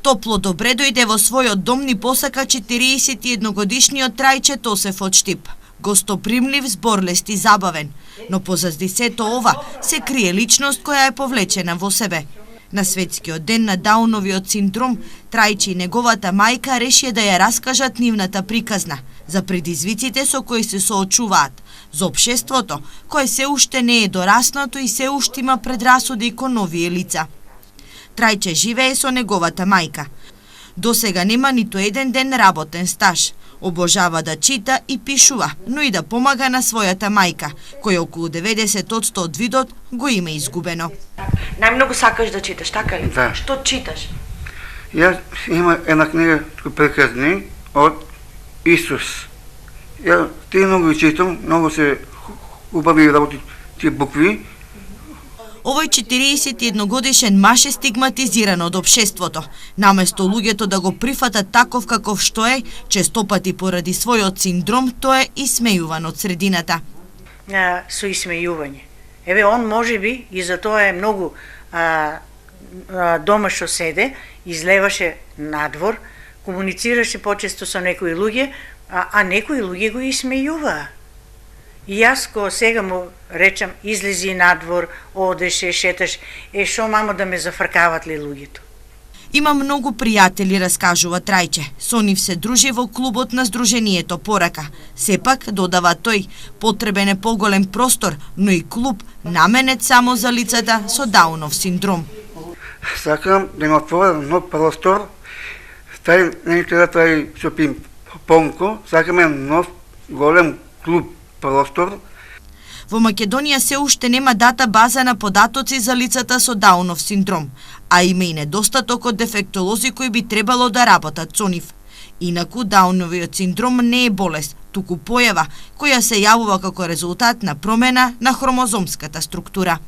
Топло добре дојде во својот дом ни посака 41-годишниот Трајче Тосев од Штип. Гостопримлив, зборлест и забавен, но позади сето ова се крие личност која е повлечена во себе. На светскиот ден на Дауновиот синдром, Трајче и неговата мајка решија да ја раскажат нивната приказна за предизвиците со кои се соочуваат, за општеството кое се уште не е дораснато и се уште има предрасуди кон овие лица. Трајче живее со неговата мајка. До сега нема ниту еден ден работен стаж. Обожава да чита и пишува, но и да помага на својата мајка, која околу 90% од видот го има изгубено. Најмногу сакаш да читаш, така ли? Да. Што читаш? Јас има една книга прекрасни од Исус. Ја ти многу читам, многу се убави работи тие букви. Овој 41-годишен маж е стигматизиран од општеството. Наместо луѓето да го прифатат таков каков што е, честопати поради својот синдром, тој е исмејуван од средината. Со исмејување. Еве, он можеби и за тоа е многу дома што седе, излеваше надвор, комуницираше почесто со некои луѓе, а некои луѓе го исмејуваа. И јас кога сега му речам, излези надвор, одеше, шеташ, шо мамо да ме зафркават ли луѓето? Има многу пријатели, раскажува Трајче. Со нив се дружи во клубот на Сдруженијето Порака. Сепак, додава тој, потребен е поголем простор, но и клуб наменет само за лицата со Даунов синдром. Сакам да има отворен нов простор, не треба тај шопинг понко, сакаме нов голем клуб простор. Во Македонија се уште нема дата база на податоци за лицата со Даунов синдром, а има и недостаток од дефектолози кои би требало да работат со нив. Инаку Дауновиот синдром не е болест, туку појава која се јавува како резултат на промена на хромозомската структура.